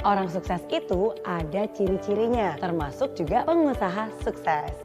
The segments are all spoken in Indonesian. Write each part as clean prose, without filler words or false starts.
Orang sukses itu ada ciri-cirinya, termasuk juga pengusaha sukses.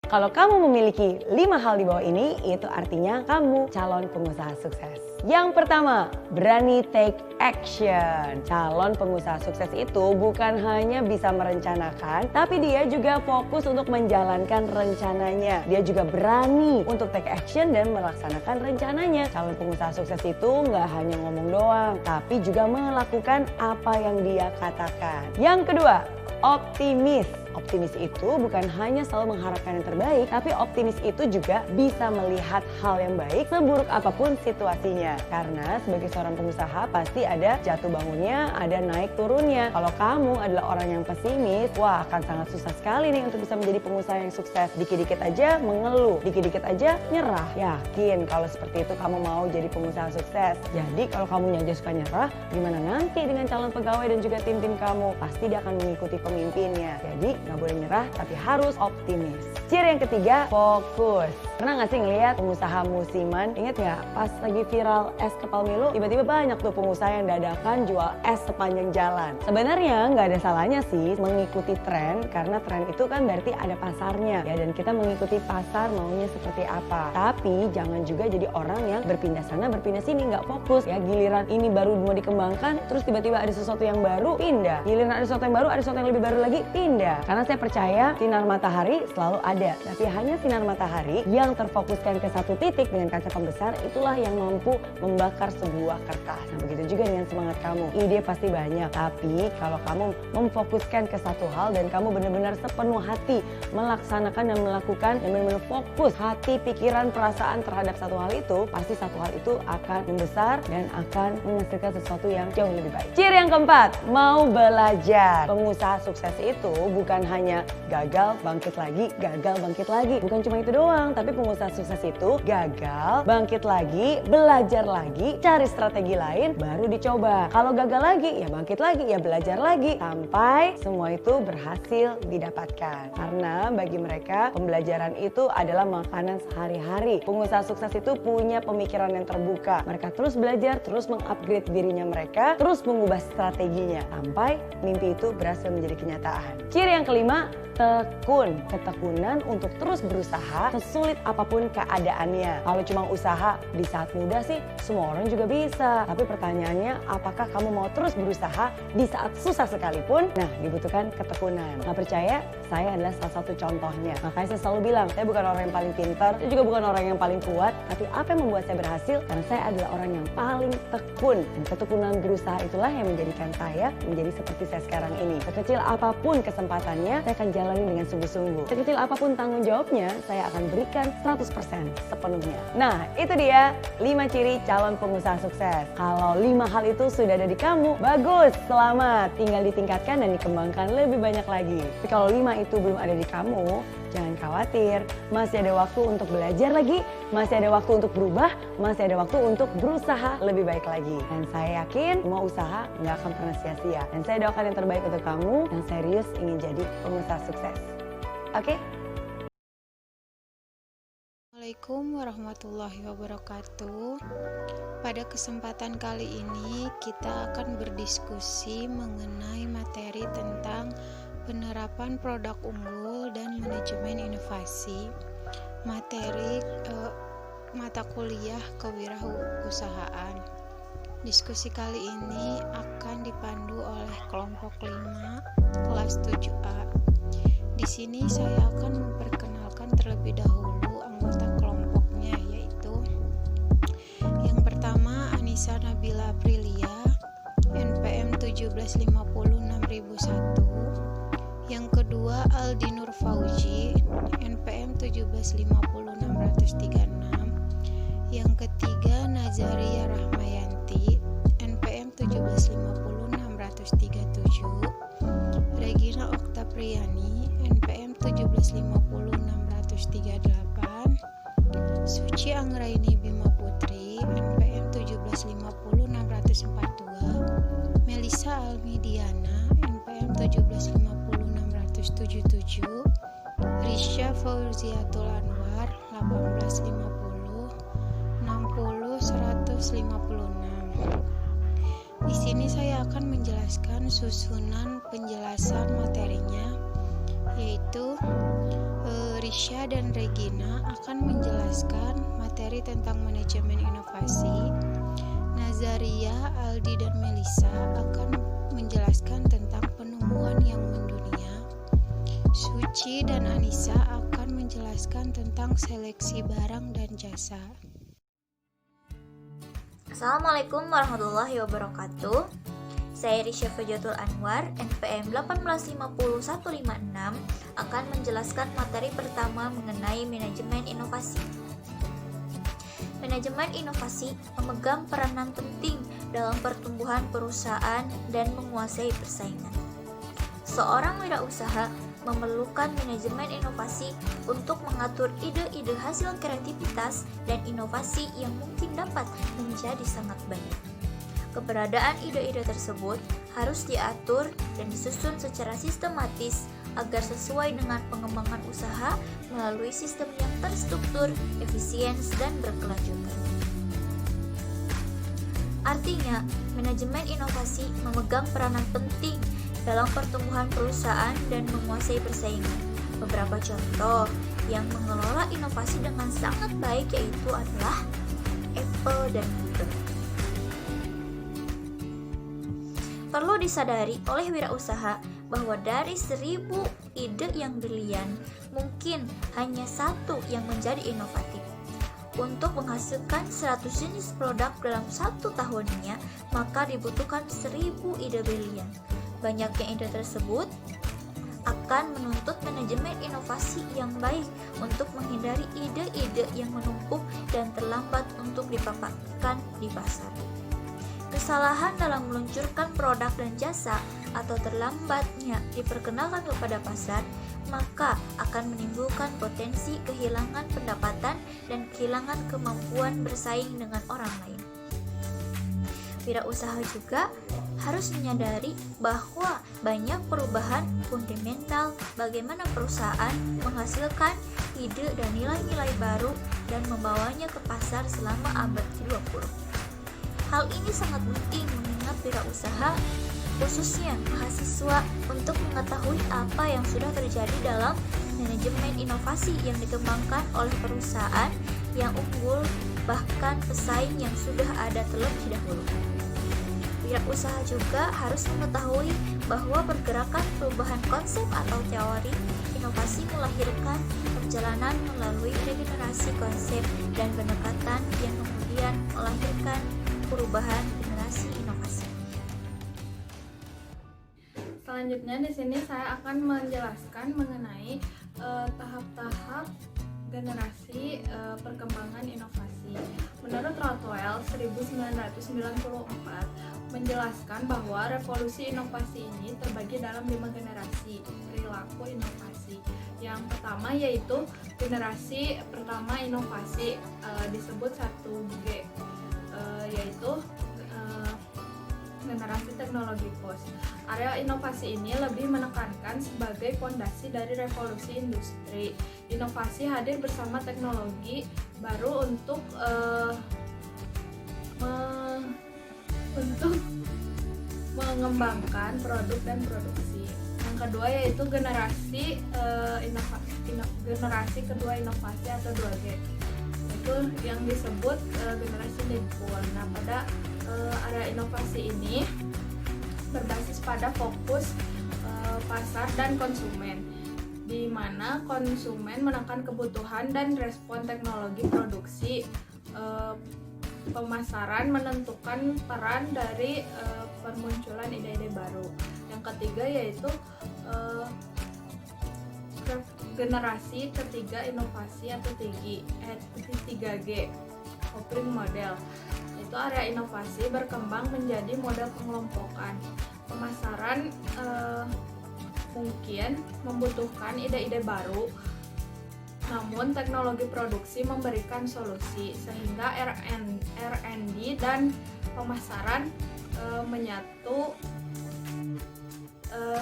Kalau kamu memiliki 5 hal di bawah ini, itu artinya kamu calon pengusaha sukses. Yang pertama, berani take action. Calon pengusaha sukses itu bukan hanya bisa merencanakan, tapi dia juga fokus untuk menjalankan rencananya. Dia juga berani untuk take action dan melaksanakan rencananya. Calon pengusaha sukses itu nggak hanya ngomong doang, tapi juga melakukan apa yang dia katakan. Yang kedua, optimis. Optimis itu bukan hanya selalu mengharapkan yang terbaik, tapi optimis itu juga bisa melihat hal yang baik seburuk apapun situasinya. Karena sebagai seorang pengusaha pasti ada jatuh bangunnya, ada naik turunnya. Kalau kamu adalah orang yang pesimis, wah akan sangat susah sekali nih untuk bisa menjadi pengusaha yang sukses. Dikit-dikit aja mengeluh, dikit-dikit aja nyerah. Yakin kalau seperti itu kamu mau jadi pengusaha sukses. Jadi kalau kamu aja suka nyerah, gimana nanti dengan calon pegawai dan juga tim-tim kamu? Pasti dia akan mengikuti pemimpinnya. Jadi nggak boleh nyerah, tapi harus optimis. Ciri yang ketiga, fokus. Pernah nggak sih ngeliat pengusaha musiman? Ingat nggak pas lagi viral es kepal Milo, tiba-tiba banyak tuh pengusaha yang dadakan jual es sepanjang jalan. Sebenarnya nggak ada salahnya sih mengikuti tren, karena tren itu kan berarti ada pasarnya ya, dan kita mengikuti pasar maunya seperti apa. Tapi jangan juga jadi orang yang berpindah sana berpindah sini, nggak fokus ya. Giliran ini baru mau dikembangkan, terus tiba-tiba ada sesuatu yang baru, pindah. Giliran ada sesuatu yang baru, ada sesuatu yang lebih baru lagi, pindah. Karena saya percaya sinar matahari selalu ada, tapi hanya sinar matahari yang terfokuskan ke satu titik dengan kaca pembesar, itulah yang mampu membakar sebuah kertas. Nah, begitu juga dengan semangat kamu. Ide pasti banyak, tapi kalau kamu memfokuskan ke satu hal dan kamu benar-benar sepenuh hati melaksanakan dan melakukan dan benar-benar fokus hati, pikiran, perasaan terhadap satu hal itu, pasti satu hal itu akan membesar dan akan menghasilkan sesuatu yang jauh lebih baik. Ciri yang keempat, mau belajar. Pengusaha sukses itu bukan hanya gagal bangkit lagi, gagal bangkit lagi. Bukan cuma itu doang, tapi pengusaha sukses itu gagal, bangkit lagi, belajar lagi, cari strategi lain, baru dicoba. Kalau gagal lagi, ya bangkit lagi, ya belajar lagi, sampai semua itu berhasil didapatkan. Karena bagi mereka, pembelajaran itu adalah makanan sehari-hari. Pengusaha sukses itu punya pemikiran yang terbuka. Mereka terus belajar, terus mengupgrade dirinya mereka, terus mengubah strateginya, sampai mimpi itu berhasil menjadi kenyataan. Ciri yang kelima, tekun. Ketekunan untuk terus berusaha sesulit apapun keadaannya. Kalau cuma usaha di saat muda sih semua orang juga bisa. Tapi pertanyaannya, apakah kamu mau terus berusaha di saat susah sekalipun? Nah, dibutuhkan ketekunan. Nggak percaya? Saya adalah salah satu contohnya. Makanya saya selalu bilang, saya bukan orang yang paling pintar, saya juga bukan orang yang paling kuat, tapi apa yang membuat saya berhasil? Karena saya adalah orang yang paling tekun. Dan ketekunan berusaha itulah yang menjadikan saya menjadi seperti saya sekarang ini. Sekecil apapun kesempatannya, saya akan jalani dengan sungguh-sungguh. Sekecil apapun tanggung jawabnya, saya akan berikan 100% sepenuhnya. Nah, itu dia 5 ciri calon pengusaha sukses. Kalau 5 hal itu sudah ada di kamu, bagus, selamat. Tinggal ditingkatkan dan dikembangkan lebih banyak lagi. Tapi kalau 5 itu belum ada di kamu, jangan khawatir. Masih ada waktu untuk belajar lagi, masih ada waktu untuk berubah, masih ada waktu untuk berusaha lebih baik lagi. Dan saya yakin semua usaha nggak akan pernah sia-sia. Dan saya doakan yang terbaik untuk kamu yang serius ingin jadi pengusaha sukses. Oke? Assalamualaikum warahmatullahi wabarakatuh. Pada kesempatan kali ini kita akan berdiskusi mengenai materi tentang penerapan produk unggul dan manajemen inovasi. Materi mata kuliah kewirausahaan. Diskusi kali ini akan dipandu oleh kelompok 5 kelas 7A. Di sini saya akan memperkenalkan terlebih dahulu anggota kelompoknya, yaitu yang pertama Anissa Nabila Aprilia, NPM 17506.001. Yang kedua Aldi Nur Fauji, NPM 1750636. Yang ketiga Nazaria Rahmayanti, NPM 1750637. Regina Oktapriani, NPM 1750638. Suci Anggraini Bima Putri, NPM 1750642. Melisa Almidiana, NPM 1750677. Risha Fauziatul Anwar, 1850 60 Di sini saya akan menjelaskan susunan penjelasan materinya, yaitu Risha dan Regina akan menjelaskan materi tentang manajemen inovasi. Nazaria, Aldi, dan Melisa akan menjelaskan tentang penemuan yang mendunia. Suci dan Anissa akan menjelaskan tentang seleksi barang dan jasa. Assalamualaikum warahmatullahi wabarakatuh. Saya Risha Fajatul Anwar, NPM 1850156, akan menjelaskan materi pertama mengenai manajemen inovasi. Manajemen inovasi memegang peranan penting dalam pertumbuhan perusahaan dan menguasai persaingan. Seorang wirausaha memerlukan manajemen inovasi untuk mengatur ide-ide hasil kreativitas dan inovasi yang mungkin dapat menjadi sangat banyak. Keberadaan ide-ide tersebut harus diatur dan disusun secara sistematis agar sesuai dengan pengembangan usaha melalui sistem yang terstruktur, efisien, dan berkelanjutan. Artinya, manajemen inovasi memegang peranan penting dalam pertumbuhan perusahaan dan menguasai persaingan. Beberapa contoh yang mengelola inovasi dengan sangat baik yaitu adalah Apple dan Google. Perlu disadari oleh wirausaha bahwa dari 1000 ide yang brilian, mungkin hanya satu yang menjadi inovatif. Untuk menghasilkan 100 jenis produk dalam 1 tahunnya, maka dibutuhkan 1000 ide brilian. Banyaknya ide tersebut akan menuntut manajemen inovasi yang baik untuk menghindari ide-ide yang menumpuk dan terlambat untuk dipaparkan di pasar. Kesalahan dalam meluncurkan produk dan jasa atau terlambatnya diperkenalkan kepada pasar, maka akan menimbulkan potensi kehilangan pendapatan dan kehilangan kemampuan bersaing dengan orang lain. Wirausaha juga harus menyadari bahwa banyak perubahan fundamental bagaimana perusahaan menghasilkan ide dan nilai-nilai baru dan membawanya ke pasar selama abad ke-20. Hal ini sangat penting mengingat wirausaha, khususnya mahasiswa, untuk mengetahui apa yang sudah terjadi dalam manajemen inovasi yang dikembangkan oleh perusahaan yang unggul, bahkan pesaing yang sudah ada terlebih dahulu. Wirausaha juga harus mengetahui bahwa pergerakan perubahan konsep atau teori inovasi melahirkan perjalanan melalui regenerasi konsep dan pendekatan yang kemudian melahirkan perubahan generasi inovasi. Selanjutnya di sini saya akan menjelaskan mengenai tahap-tahap generasi perkembangan inovasi. Menurut Rothwell 1994 menjelaskan bahwa revolusi inovasi ini terbagi dalam 5 generasi perilaku inovasi. Yang pertama yaitu generasi pertama inovasi, disebut 1G, yaitu generasi teknologi pos. Area inovasi ini lebih menekankan sebagai fondasi dari revolusi industri. Inovasi hadir bersama teknologi baru untuk mengembangkan produk dan produksi. Yang kedua yaitu generasi generasi kedua inovasi atau 2G. Itu yang disebut generasi Deadpool. Nah, pada area inovasi ini berbasis pada fokus pasar dan konsumen, di mana konsumen menekan kebutuhan dan respon teknologi produksi. Pemasaran menentukan peran dari permunculan ide-ide baru. Yang ketiga yaitu generasi ketiga inovasi atau 3G, Kopling model. Itu area inovasi berkembang menjadi model pengelompokan. Pemasaran mungkin membutuhkan ide-ide baru, namun teknologi produksi memberikan solusi sehingga R&D dan pemasaran menyatu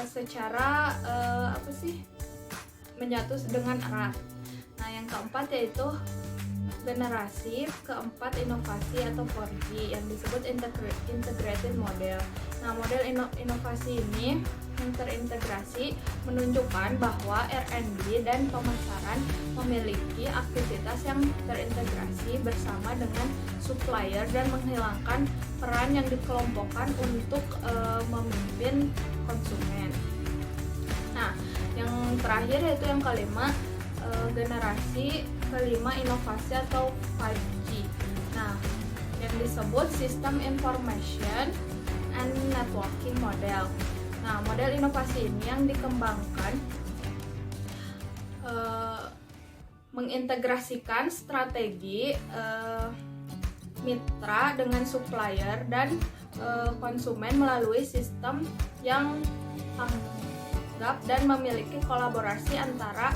secara menyatu dengan erat. Nah, yang keempat yaitu generasi keempat inovasi atau 4G yang disebut integrated model. Nah, model inovasi ini yang terintegrasi menunjukkan bahwa R&D dan pemasaran memiliki aktivitas yang terintegrasi bersama dengan supplier dan menghilangkan peran yang dikelompokkan untuk memimpin konsumen. Nah, yang terakhir yaitu yang kelima, generasi kelima inovasi atau 5G. Nah, yang disebut System Information and Networking Model. Nah, model inovasi ini yang dikembangkan mengintegrasikan strategi mitra dengan supplier dan konsumen melalui sistem yang tanggap dan memiliki kolaborasi antara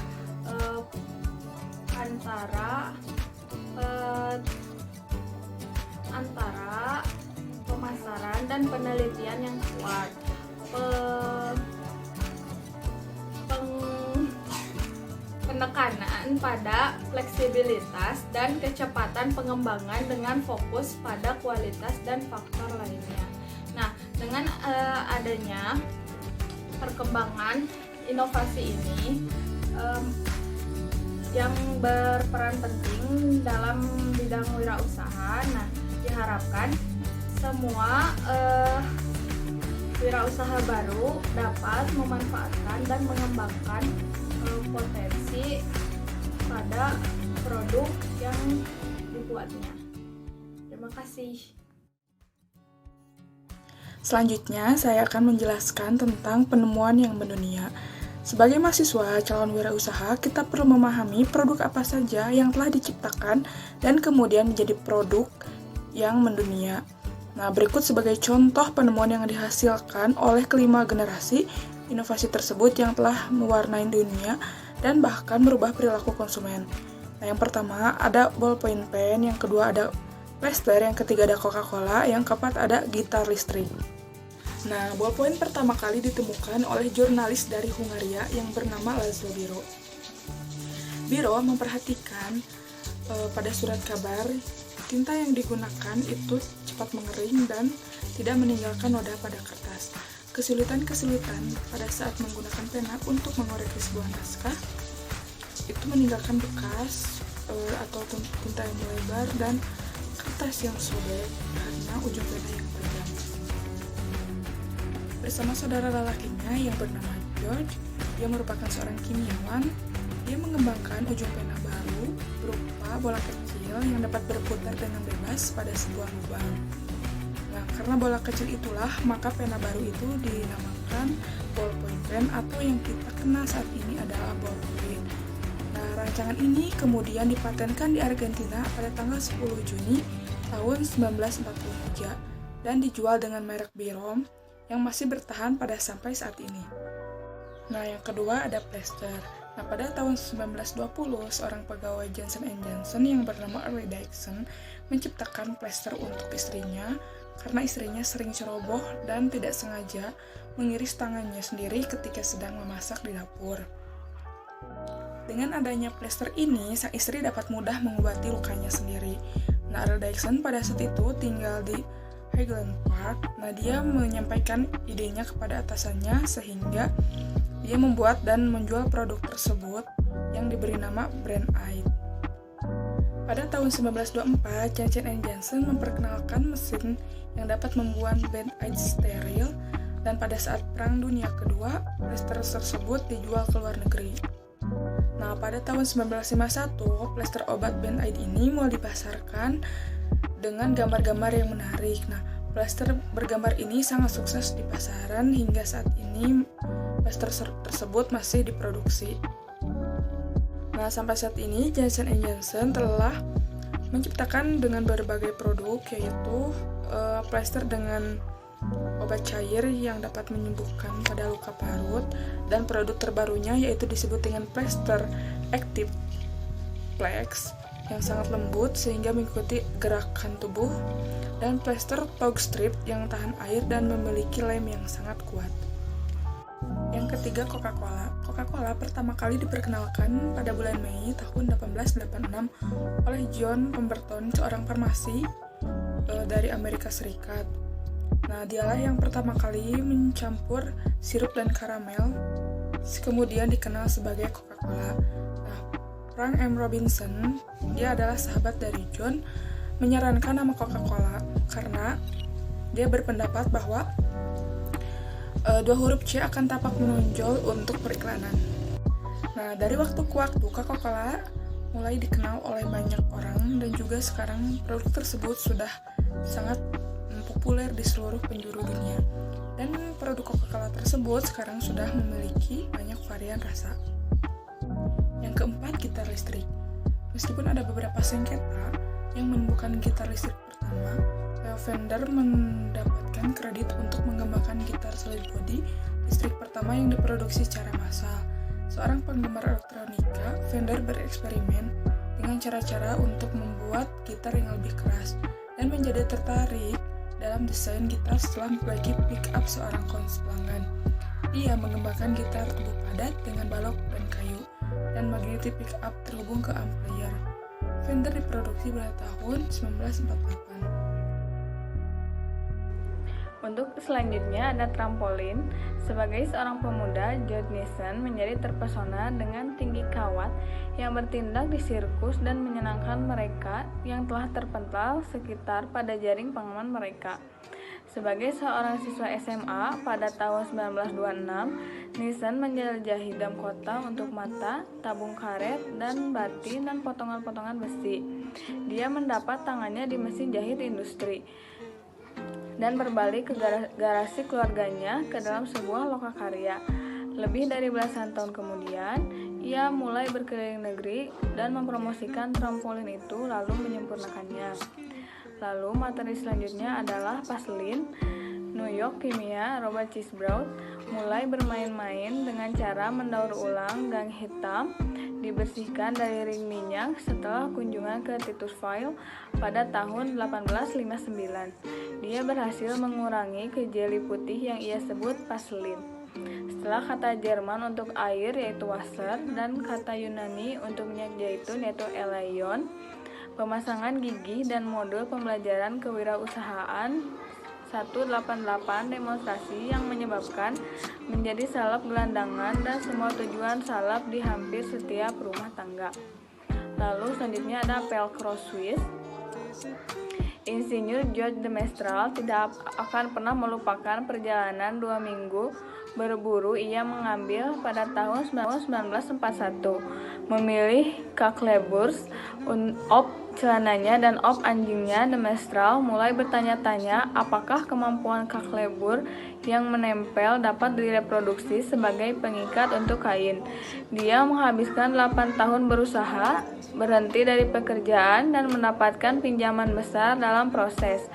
pemasaran dan penelitian yang kuat. Penekanan pada fleksibilitas dan kecepatan pengembangan dengan fokus pada kualitas dan faktor lainnya. Nah, dengan adanya perkembangan inovasi ini yang berperan penting dalam bidang wirausaha. Nah, diharapkan semua wirausaha baru dapat memanfaatkan dan mengembangkan potensi pada produk yang dibuatnya. Terima kasih. Selanjutnya, saya akan menjelaskan tentang penemuan yang mendunia. Sebagai mahasiswa calon wirausaha, kita perlu memahami produk apa saja yang telah diciptakan dan kemudian menjadi produk yang mendunia. Nah, berikut sebagai contoh penemuan yang dihasilkan oleh kelima generasi inovasi tersebut yang telah mewarnai dunia dan bahkan merubah perilaku konsumen. Nah, yang pertama ada ballpoint pen, yang kedua ada plaster, yang ketiga ada Coca-Cola, yang keempat ada gitar listrik. Nah, ballpoint pertama kali ditemukan oleh jurnalis dari Hungaria yang bernama Laszlo Biro. Biro memperhatikan pada surat kabar tinta yang digunakan itu cepat mengering dan tidak meninggalkan noda pada kertas. Kesulitan-kesulitan pada saat menggunakan pena untuk mengoreksi sebuah naskah itu meninggalkan bekas atau tinta yang melebar dan kertas yang sobek karena ujung pena yang panjang. Bersama saudara lelakinya yang bernama George, dia merupakan seorang kimiawan. Dia mengembangkan ujung pena baru berupa bola kecil yang dapat berputar dengan bebas pada sebuah lubang. Nah, karena bola kecil itulah, maka pena baru itu dinamakan ballpoint pen atau yang kita kenal saat ini adalah ballpoint. Nah, rancangan ini kemudian dipatenkan di Argentina pada tanggal 10 Juni tahun 1943 dan dijual dengan merek Biro yang masih bertahan pada sampai saat ini. Nah, yang kedua ada plaster. Nah, pada tahun 1920, seorang pegawai Johnson & Johnson yang bernama Early Dixon menciptakan plaster untuk istrinya karena istrinya sering ceroboh dan tidak sengaja mengiris tangannya sendiri ketika sedang memasak di dapur. Dengan adanya plaster ini, sang istri dapat mudah mengobati lukanya sendiri. Nah, Early Dixon pada saat itu tinggal di Highland Park. Nah, dia menyampaikan idenya kepada atasannya sehingga dia membuat dan menjual produk tersebut yang diberi nama Brand Aid. Pada tahun 1924, Johnson & Johnson memperkenalkan mesin yang dapat membuat Brand Aid steril, dan pada saat Perang Dunia Kedua, plaster tersebut dijual ke luar negeri. Nah, pada tahun 1951, plaster obat Brand Aid ini mulai dipasarkan dengan gambar-gambar yang menarik. Nah, plaster bergambar ini sangat sukses di pasaran hingga saat ini plaster tersebut masih diproduksi. Nah, sampai saat ini Johnson & Johnson telah menciptakan dengan berbagai produk, yaitu plaster dengan obat cair yang dapat menyembuhkan pada luka parut, dan produk terbarunya yaitu disebut dengan plaster Active Flex yang sangat lembut sehingga mengikuti gerakan tubuh, dan plaster Tog Strip yang tahan air dan memiliki lem yang sangat kuat. Yang ketiga, Coca-Cola. Coca-Cola pertama kali diperkenalkan pada bulan Mei tahun 1886 oleh John Pemberton, seorang farmasi dari Amerika Serikat. Nah, dialah yang pertama kali mencampur sirup dan karamel, kemudian dikenal sebagai Coca-Cola. Nah, Frank M. Robinson, dia adalah sahabat dari John, menyarankan nama Coca-Cola karena dia berpendapat bahwa dua huruf C akan tampak menonjol untuk periklanan. Nah, dari waktu ke waktu Coca-Cola mulai dikenal oleh banyak orang dan juga sekarang produk tersebut sudah sangat populer di seluruh penjuru dunia. Dan produk Coca-Cola tersebut sekarang sudah memiliki banyak varian rasa. Yang keempat, gitar listrik. Meskipun ada beberapa sengketa yang menemukan gitar listrik pertama, Fender mendapatkan kredit untuk mengembangkan gitar solid body listrik pertama yang diproduksi secara massal. Seorang penggemar elektronika, Fender bereksperimen dengan cara-cara untuk membuat gitar yang lebih keras dan menjadi tertarik dalam desain gitar setelah memiliki pick-up seorang konselongan. Ia mengembangkan gitar tubuh padat dengan balok dan kayu dan magnetic pick-up terhubung ke amplifier. Fender diproduksi pada tahun 1948. Untuk selanjutnya ada trampolin. Sebagai seorang pemuda, George Nielsen menjadi terpesona dengan tinggi kawat yang bertindak di sirkus dan menyenangkan mereka yang telah terpental sekitar pada jaring pengaman mereka. Sebagai seorang siswa SMA pada tahun 1926, Nielsen menjelajahi dam kota untuk mata, tabung karet, dan batin dan potongan-potongan besi. Dia mendapat tangannya di mesin jahit industri dan berbalik ke garasi keluarganya ke dalam sebuah lokakarya. Lebih dari belasan tahun kemudian, ia mulai berkeliling negeri dan mempromosikan trampolin itu lalu menyempurnakannya. Lalu materi selanjutnya adalah Paslin. New York Kimia, Robert Cisbrough mulai bermain-main dengan cara mendaur ulang gang hitam dibersihkan dari ring minyak setelah kunjungan ke Titusville pada tahun 1859. Dia berhasil mengurangi ke jeli putih yang ia sebut Paslin. Setelah kata Jerman untuk air yaitu Wasser dan kata Yunani untuk minyak zaitun yaitu Elaion, pemasangan gigi dan modul pembelajaran kewirausahaan 188 demonstrasi yang menyebabkan menjadi salep gelandangan dan semua tujuan salep di hampir setiap rumah tangga. Lalu selanjutnya ada Velcro Swiss. Insinyur George de Mestral tidak akan pernah melupakan perjalanan 2 minggu berburu ia mengambil pada tahun 1941. Memilih Kakleburs, op celananya dan op anjingnya, de Mestral mulai bertanya-tanya apakah kemampuan Kaklebur yang menempel dapat direproduksi sebagai pengikat untuk kain. Dia menghabiskan 8 tahun berusaha, berhenti dari pekerjaan dan mendapatkan pinjaman besar dalam proses.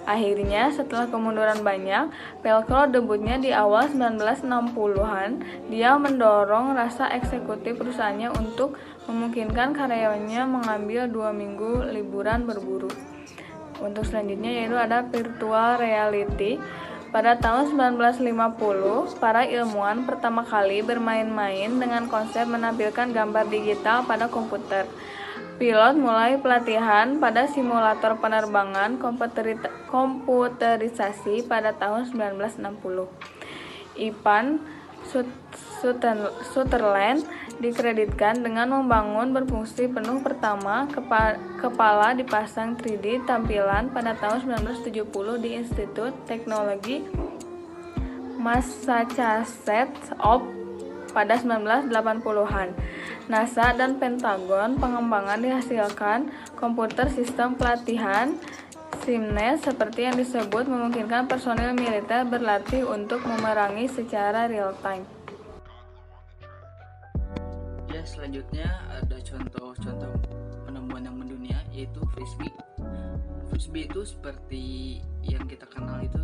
Akhirnya, setelah kemunduran banyak, Velcro debutnya di awal 1960-an. Dia mendorong rasa eksekutif perusahaannya untuk memungkinkan karyawannya mengambil 2 minggu liburan berburu. Untuk selanjutnya yaitu ada virtual reality. Pada tahun 1950, para ilmuwan pertama kali bermain-main dengan konsep menampilkan gambar digital pada komputer. Pilot mulai pelatihan pada simulator penerbangan komputerisasi pada tahun 1960. Ivan Sutherland dikreditkan dengan membangun berfungsi penuh pertama kepala dipasang 3D tampilan pada tahun 1970 di Institut Teknologi Massachusetts pada 1980-an. NASA dan Pentagon pengembangan dihasilkan komputer sistem pelatihan SIMNet seperti yang disebut memungkinkan personil militer berlatih untuk memerangi secara real time. Ya, selanjutnya ada contoh-contoh penemuan yang mendunia yaitu frisbee. Frisbee itu seperti yang kita kenal itu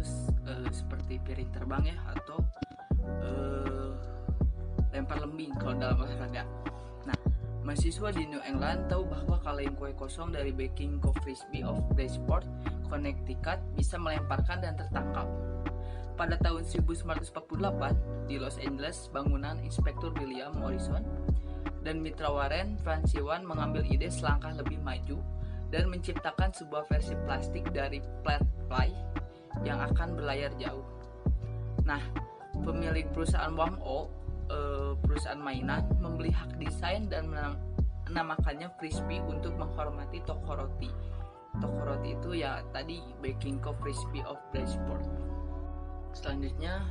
seperti piring terbang ya, atau lempar lembing kalau dalam olahraga. Nah, mahasiswa di New England tahu bahwa kaleng kue kosong dari baking co frisbee of Bridgeport, Connecticut bisa melemparkan dan tertangkap. Pada tahun 1948 di Los Angeles, bangunan Inspektur William Morrison dan mitra Warren Francione mengambil ide selangkah lebih maju dan menciptakan sebuah versi plastik dari flat ply yang akan berlayar jauh. Nah, pemilik perusahaan Wham-O, perusahaan mainan, membeli hak desain dan menamakannya Frisbee untuk menghormati toko roti. Toko roti itu ya tadi baking co Frisbee of Bridgeport. Selanjutnya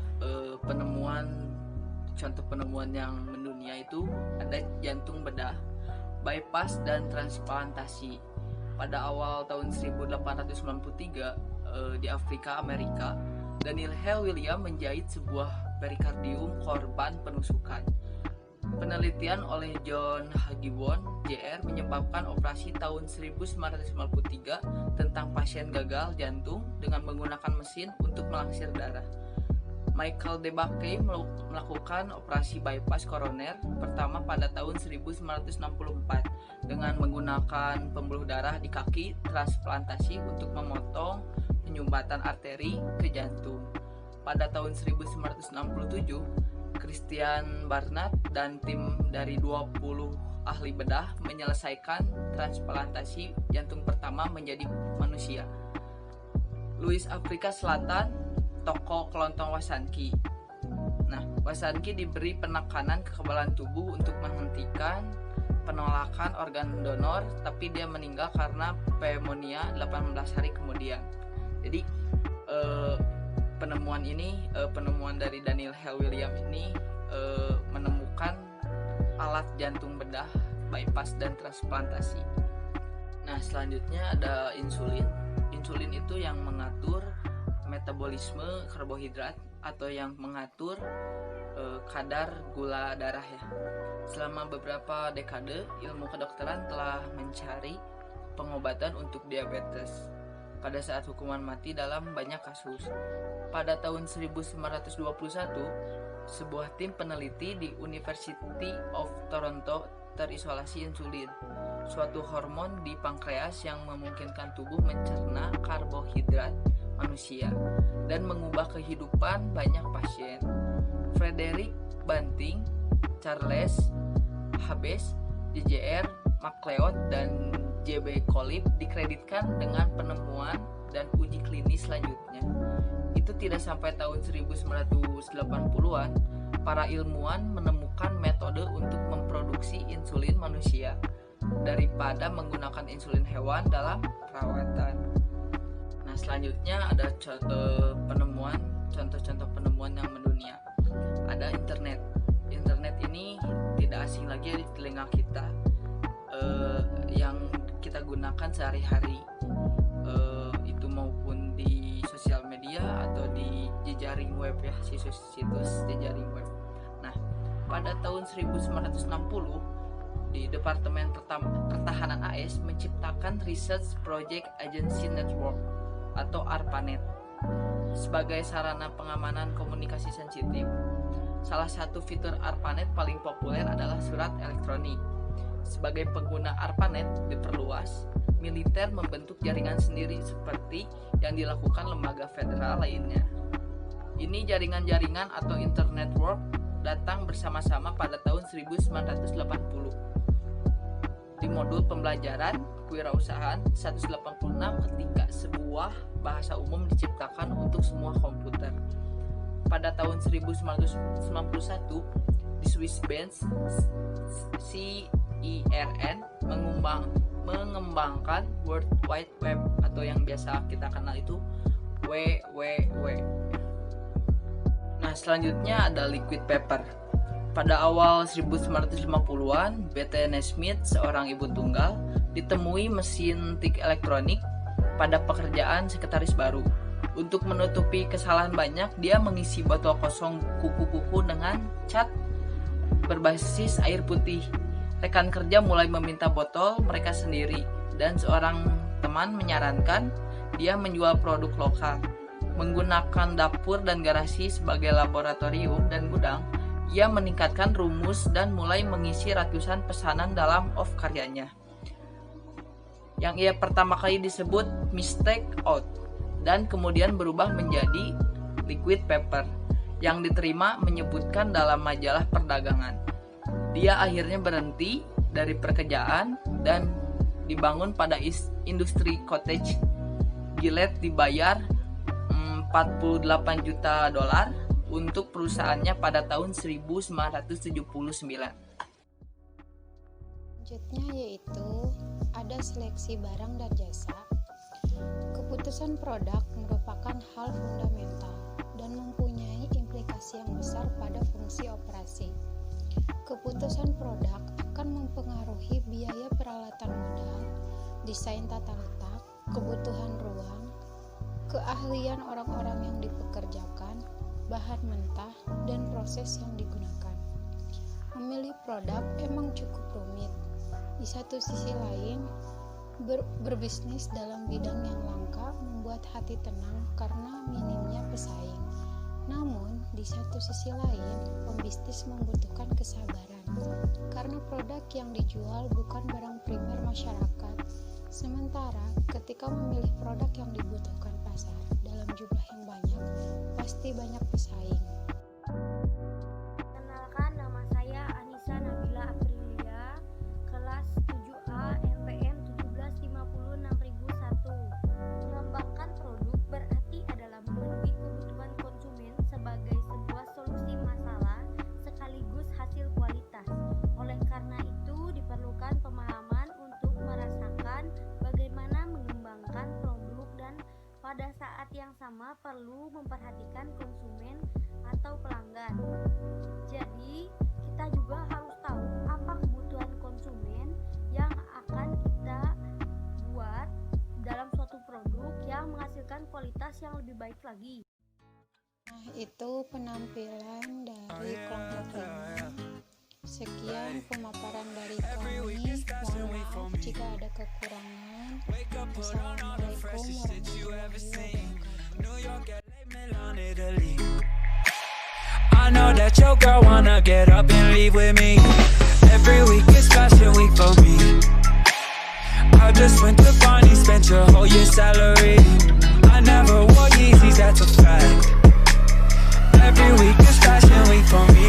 contoh penemuan yang mendunia itu ada jantung bedah, bypass dan transplantasi. Pada awal tahun 1893 di Afrika Amerika, Daniel Hale William menjahit sebuah perikardium korban penusukan. Penelitian oleh John Hagibon Jr. menyebabkan operasi tahun 1953 tentang pasien gagal jantung dengan menggunakan mesin untuk melangsir darah. Michael DeBakey melakukan operasi bypass koroner pertama pada tahun 1964 dengan menggunakan pembuluh darah di kaki transplantasi untuk memotong penyumbatan arteri ke jantung. Pada tahun 1967, Christian Barnard dan tim dari 20 ahli bedah menyelesaikan transplantasi jantung pertama menjadi manusia. Louis Afrika Selatan, toko kelontong Wasanki. Nah, Wasanki diberi penekanan kekebalan tubuh untuk menghentikan penolakan organ donor, tapi dia meninggal karena pneumonia 18 hari kemudian. Jadi penemuan dari Daniel Hale William ini menemukan alat jantung bedah, bypass dan transplantasi. Nah, selanjutnya ada insulin. Insulin itu yang mengatur metabolisme karbohidrat atau yang mengatur kadar gula darah ya. Selama beberapa dekade, ilmu kedokteran telah mencari pengobatan untuk diabetes pada saat hukuman mati dalam banyak kasus. Pada tahun 1921, sebuah tim peneliti di University of Toronto terisolasi insulin, suatu hormon di pankreas yang memungkinkan tubuh mencerna karbohidrat manusia dan mengubah kehidupan banyak pasien. Frederick Banting, Charles Habbes, J.J.R. MacLeod, dan J.B. Colip dikreditkan dengan penemuan dan uji klinis selanjutnya. Itu tidak sampai tahun 1980-an, para ilmuwan menemukan metode untuk memproduksi insulin manusia daripada menggunakan insulin hewan dalam perawatan. Nah, selanjutnya ada contoh-contoh penemuan yang mendunia. Ada internet. Internet ini tidak asing lagi di telinga kita, yang kita gunakan sehari-hari, itu maupun di sosial media atau di jejaring web ya, situs jejaring web. Nah, pada tahun 1960 di Departemen Pertahanan AS menciptakan Research Project Agency Network atau ARPANET sebagai sarana pengamanan komunikasi sensitif. Salah satu fitur ARPANET paling populer adalah surat elektronik. Sebagai pengguna ARPANET diperluas, militer membentuk jaringan sendiri seperti yang dilakukan lembaga federal lainnya. Ini jaringan-jaringan atau internet network datang bersama-sama pada tahun 1980. Di modul pembelajaran kewirausahaan 186 ketika sebuah bahasa umum diciptakan untuk semua komputer. Pada tahun 1991 di Swiss Benz CERN mengembangkan World Wide Web atau yang biasa kita kenal itu WWW. Nah, selanjutnya ada liquid paper. Pada awal 1950-an, B.T. Nesmith, seorang ibu tunggal, ditemui mesin tik elektronik pada pekerjaan sekretaris baru. Untuk menutupi kesalahan banyak, dia mengisi botol kosong kuku-kuku dengan cat berbasis air putih. Rekan kerja mulai meminta botol mereka sendiri, dan seorang teman menyarankan dia menjual produk lokal. Menggunakan dapur dan garasi sebagai laboratorium dan gudang, ia meningkatkan rumus dan mulai mengisi ratusan pesanan dalam of karyanya. Yang ia pertama kali disebut mistake out, dan kemudian berubah menjadi liquid paper yang diterima menyebutkan dalam majalah perdagangan. Dia akhirnya berhenti dari pekerjaan dan dibangun pada industri cottage. Gillette dibayar $48 juta untuk perusahaannya pada tahun 1979. Selanjutnya yaitu ada seleksi barang dan jasa. Keputusan produk merupakan hal fundamental dan mempunyai implikasi yang besar pada fungsi operasi. Keputusan produk akan mempengaruhi biaya peralatan modal, desain tata letak, kebutuhan ruang, keahlian orang-orang yang dipekerjakan, bahan mentah, dan proses yang digunakan. Memilih produk emang cukup rumit. Di satu sisi lain, berbisnis dalam bidang yang langka membuat hati tenang karena minimnya pesaing. Namun, di satu sisi lain, pembisnis membutuhkan kesabaran karena produk yang dijual bukan barang primer masyarakat. Sementara, ketika memilih produk yang dibutuhkan pasar dalam jumlah yang banyak, pasti banyak pesaing. Kenalkan, nama saya Anissa Nabila Aprilia, kelas 7A MPM 17506.001. Mengembangkan produk berarti adalah memenuhi kebutuhan konsumen sebagai sebuah solusi masalah sekaligus hasil kualitas. Oleh karena itu diperlukan pemahaman untuk merasakan bagaimana mengembangkan produk dan pada saat yang sama perlu memperhatikan konsumen atau pelanggan. Jadi, kita juga harus tahu apa kebutuhan konsumen yang akan kita buat dalam suatu produk yang menghasilkan kualitas yang lebih baik lagi. Nah, itu penampilan dari kelompok 5. Sekian pemaparan dari kami. Mohon maaf jika ada kekurangan. Wassalamualaikum warahmatullahi wabarakatuh. I know that your girl wanna get up and leave with me. Every week is fashion week for me. I just went to Barney, spent your whole year salary. I never wore Yeezys, that's a fact. Every week is fashion week for me.